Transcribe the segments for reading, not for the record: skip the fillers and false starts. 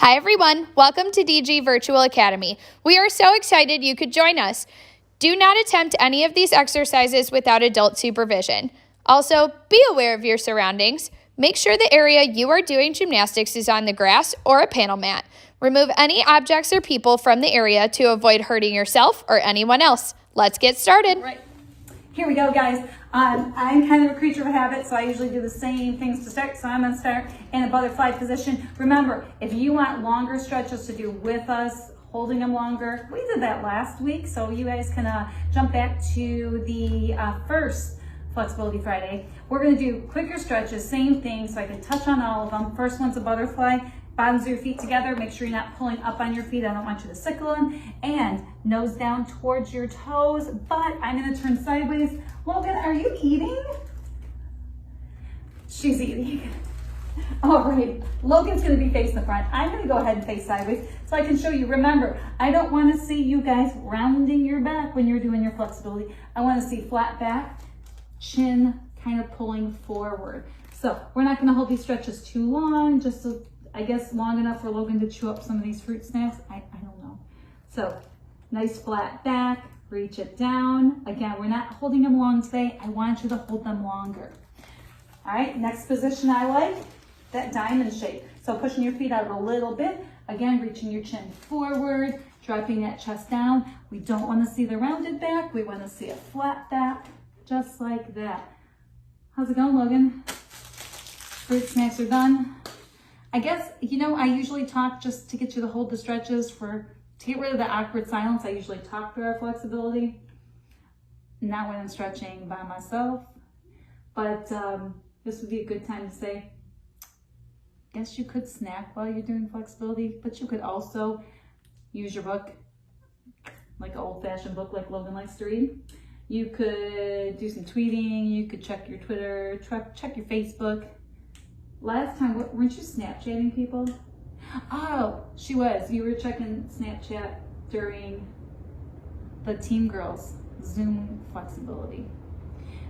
Hi everyone, welcome to DG Virtual Academy. We are so excited you could join us. Do not attempt any of these exercises without adult supervision. Also, be aware of your surroundings. Make sure the area you are doing gymnastics is on the grass or a panel mat. Remove any objects or people from the area to avoid hurting yourself or anyone else. Let's get started. Right. Here we go, guys. I'm kind of a creature of habit, so I usually do the same things to start. So I'm going to start in a butterfly position. Remember, if you want longer stretches to do with us, holding them longer, we did that last week, so you guys can jump back to the first Flexibility Friday. We're going to do quicker stretches, same thing, so I can touch on all of them. First one's a butterfly. Bottoms of your feet together. Make sure you're not pulling up on your feet. I don't want you to sickle them. And nose down towards your toes, but I'm going to turn sideways. Logan, are you eating? She's eating. All right. Logan's going to be facing the front. I'm going to go ahead and face sideways so I can show you. Remember, I don't want to see you guys rounding your back when you're doing your flexibility. I want to see flat back, chin kind of pulling forward. So we're not going to hold these stretches too long, just so I guess long enough for Logan to chew up some of these fruit snacks. I don't know. So nice flat back, reach it down. Again, we're not holding them long today. I want you to hold them longer. All right, next position I like, that diamond shape. So pushing your feet out a little bit. Again, reaching your chin forward, dropping that chest down. We don't want to see the rounded back. We want to see a flat back, just like that. How's it going, Logan? Fruit snacks are done. I guess, I usually talk just to get you to hold the stretches to get rid of the awkward silence. I usually talk through our flexibility, not when I'm stretching by myself. But this would be a good time to say, I guess you could snack while you're doing flexibility, but you could also use your book, like an old-fashioned book like Logan likes to read. You could do some tweeting. You could check your Twitter, check your Facebook. Last time, weren't you Snapchatting people? Oh, she was. You were checking Snapchat during the Team Girls Zoom flexibility.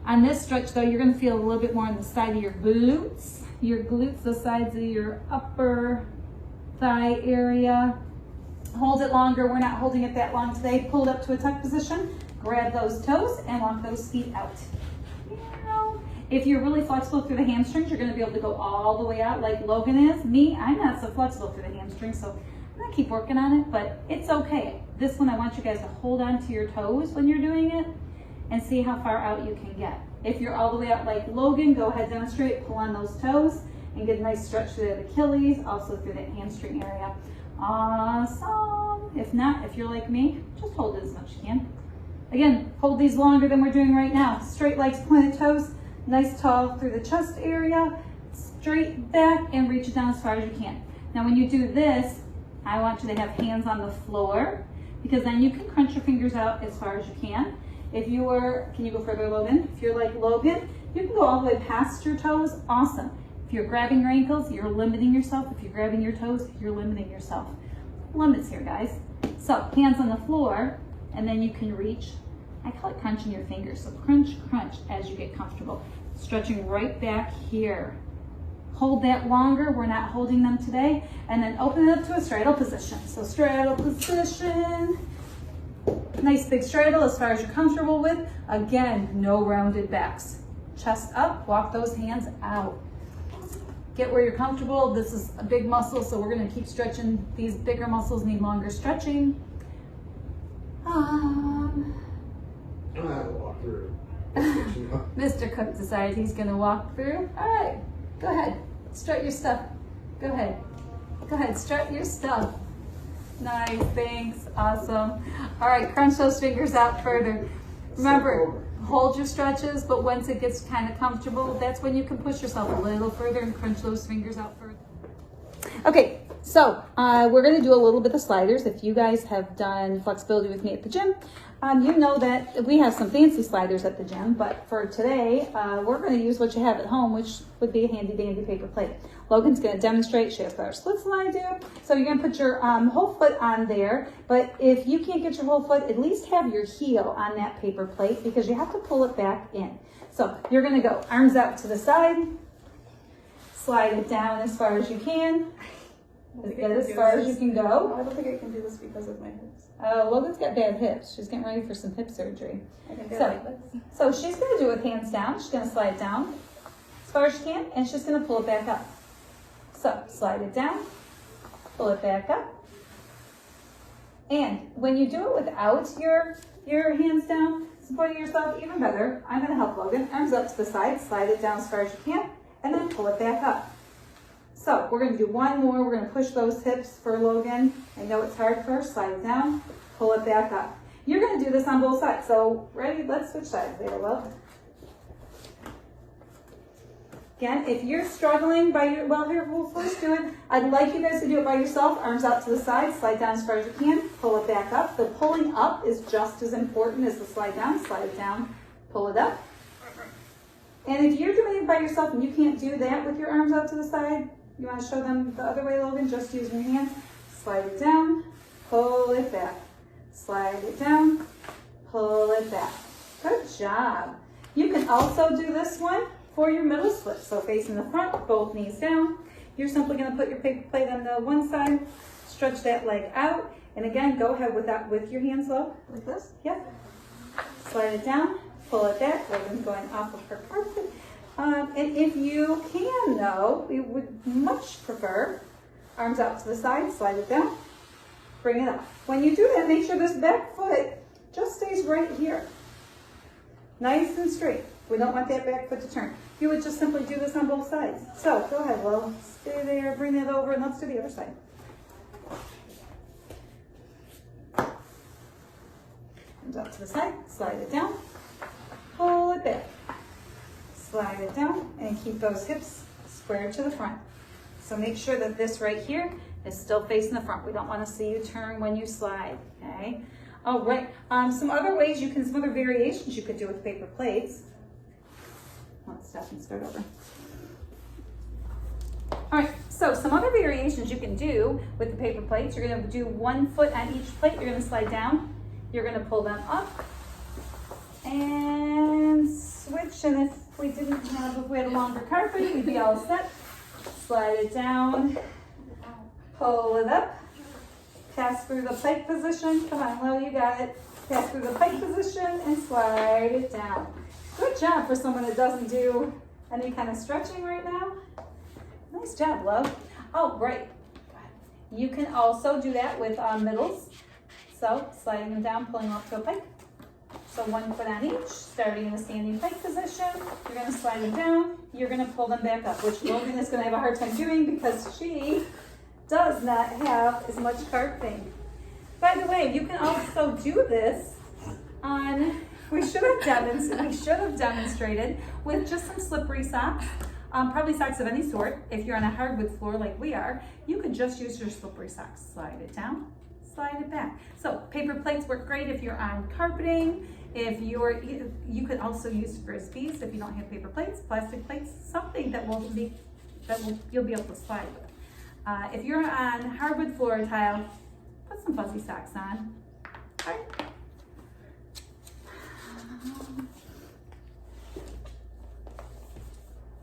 On this stretch, though, you're going to feel a little bit more on the side of your glutes. Your glutes, the sides of your upper thigh area. Hold it longer. We're not holding it that long today. Pull it up to a tuck position. Grab those toes and walk those feet out. If you're really flexible through the hamstrings, you're going to be able to go all the way out like Logan is. Me, I'm not so flexible through the hamstrings, so I'm going to keep working on it, but it's okay. This one, I want you guys to hold on to your toes when you're doing it and see how far out you can get. If you're all the way out like Logan, go ahead, demonstrate, pull on those toes and get a nice stretch through the Achilles, also through the hamstring area. Awesome. If not, if you're like me, just hold it as much as you can. Again, hold these longer than we're doing right now. Straight legs, pointed toes. Nice tall through the chest area, straight back and reach it down as far as you can. Now when you do this, I want you to have hands on the floor because then you can crunch your fingers out as far as you can. Can you go further, Logan? If you're like Logan, you can go all the way past your toes, awesome. If you're grabbing your ankles, you're limiting yourself. If you're grabbing your toes, you're limiting yourself. Limits here, guys. So hands on the floor and then you can reach. I call it crunching your fingers. So crunch, crunch as you get comfortable. Stretching right back here. Hold that longer. We're not holding them today. And then open it up to a straddle position. So straddle position. Nice big straddle as far as you're comfortable with. Again, no rounded backs. Chest up, walk those hands out. Get where you're comfortable. This is a big muscle, so we're going to keep stretching. These bigger muscles need longer stretching. I'm gonna have to walk through. Mr. Cook decided he's gonna walk through. All right, go ahead, strut your stuff. Go ahead, strut your stuff. Nice, thanks, awesome. All right, crunch those fingers out further. Remember, hold your stretches, but once it gets kind of comfortable, that's when you can push yourself a little further and crunch those fingers out further. Okay, so we're going to do a little bit of sliders. If you guys have done flexibility with me at the gym, you know that we have some fancy sliders at the gym, but for today, we're going to use what you have at home, which would be a handy dandy paper plate. Logan's going to demonstrate. She has better splits than I do. So you're going to put your whole foot on there, but if you can't get your whole foot, at least have your heel on that paper plate because you have to pull it back in. So you're going to go arms out to the side, slide it down as far as you can, Is that as far as you can go? I don't think I can do this because of my hips. Logan's got bad hips. She's getting ready for some hip surgery. I can do it So, like this. so she's going to do it with hands down. She's going to slide it down as far as she can, and she's going to pull it back up. So, slide it down, pull it back up. And when you do it without your hands down, supporting yourself even better, I'm going to help Logan. Arms up to the side, slide it down as far as you can, and then pull it back up. So we're going to do one more. We're going to push those hips for Logan. I know it's hard for her. Slide it down, pull it back up. You're going to do this on both sides. So ready? Let's switch sides there, love. Again, if you're struggling here, we'll first do it. I'd like you guys to do it by yourself. Arms out to the side, slide down as far as you can, pull it back up. The pulling up is just as important as the slide down. Slide it down, pull it up. And if you're doing it by yourself and you can't do that with your arms out to the side, you want to show them the other way, Logan, just using your hands. Slide it down, pull it back. Slide it down, pull it back. Good job. You can also do this one for your middle split. So facing the front, both knees down. You're simply going to put your paper plate on the one side, stretch that leg out, and again, go ahead with your hands low, like this. Yep. Slide it down, pull it back. Logan's going off of her carpet. And if you can, though, we would much prefer arms out to the side, slide it down, bring it up. When you do that, make sure this back foot just stays right here. Nice and straight. We don't want that back foot to turn. You would just simply do this on both sides. So go ahead, Lo. Stay there, bring that over, and let's do the other side. Arms out to the side, slide it down, pull it back. Slide it down and keep those hips square to the front. So make sure that this right here is still facing the front. We don't want to see you turn when you slide, okay? All right, some other variations you could do with paper plates. Let's stop and start over. All right, so some other variations you can do with the paper plates. You're going to do 1 foot on each plate. You're going to slide down. You're going to pull them up and switch. And if we had a longer carpet, we'd be all set. Slide it down, pull it up, pass through the pike position. Come on, Lo, you got it. Pass through the pike position and slide it down. Good job for someone that doesn't do any kind of stretching right now. Nice job, Lo. Oh, great. You can also do that with middles. So sliding them down, pulling off to a pike. So 1 foot on each, starting in a standing pike position. You're going to slide them down. You're going to pull them back up, which Logan is going to have a hard time doing because she does not have as much carping. By the way, you can also do this on, we should have demonstrated with just some slippery socks, probably socks of any sort. If you're on a hardwood floor like we are, you could just use your slippery socks. Slide it down, slide it back. So paper plates work great if you're on carpeting. You could also use frisbees if you don't have paper plates, plastic plates, something that you'll be able to slide with. If you're on hardwood floor or tile, put some fuzzy socks on. Okay.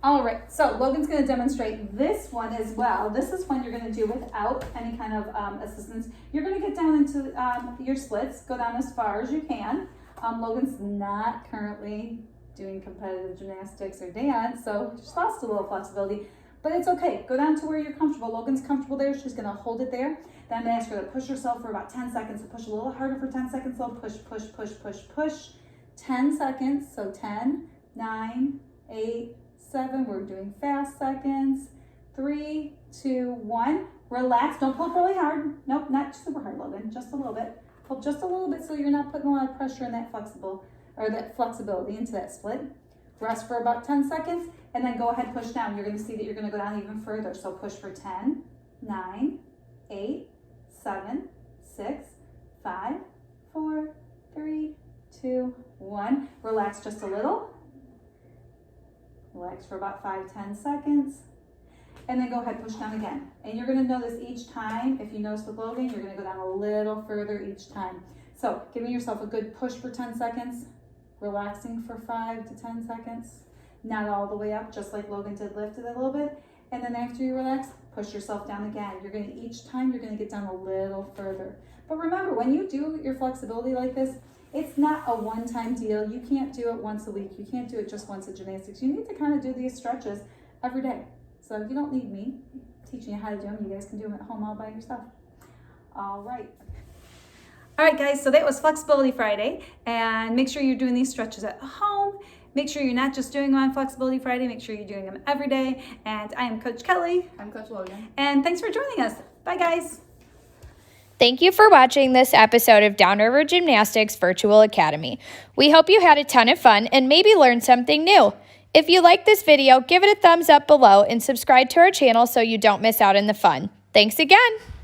All right, so Logan's going to demonstrate this one as well. This is one you're going to do without any kind of assistance. You're going to get down into your splits, go down as far as you can. Logan's not currently doing competitive gymnastics or dance, so she's lost a little flexibility, but it's okay. Go down to where you're comfortable. Logan's comfortable there. She's going to hold it there. Then I'm going to ask her to push herself for about 10 seconds. So push a little harder for 10 seconds. So push, push, push, push, push. 10 seconds. So 10, 9, 8, 7. We're doing fast seconds. 3, 2, 1. Relax. Don't pull really hard. Nope, not super hard, Logan. Just a little bit. Pull just a little bit so you're not putting a lot of pressure in that flexibility into that split. Rest for about 10 seconds and then go ahead, push down. You're going to see that you're going to go down even further. So push for 10, 9, 8, 7, 6, 5, 4, 3, 2, 1. Relax just a little. Relax for about 5-10 seconds. And then go ahead, push down again. And you're going to notice each time, if you notice with Logan, you're going to go down a little further each time. So giving yourself a good push for 10 seconds, relaxing for 5 to 10 seconds, not all the way up, just like Logan did, lifted a little bit. And then after you relax, push yourself down again. Each time you're gonna get down a little further. But remember, when you do your flexibility like this, it's not a one-time deal. You can't do it once a week. You can't do it just once in gymnastics. You need to kind of do these stretches every day. So you don't need me teaching you how to do them. You guys can do them at home all by yourself. All right. All right, guys, so that was Flexibility Friday. And make sure you're doing these stretches at home. Make sure you're not just doing them on Flexibility Friday. Make sure you're doing them every day. And I am Coach Kelly. I'm Coach Logan. And thanks for joining us. Bye, guys. Thank you for watching this episode of Downriver Gymnastics Virtual Academy. We hope you had a ton of fun and maybe learned something new. If you like this video, give it a thumbs up below and subscribe to our channel so you don't miss out on the fun. Thanks again.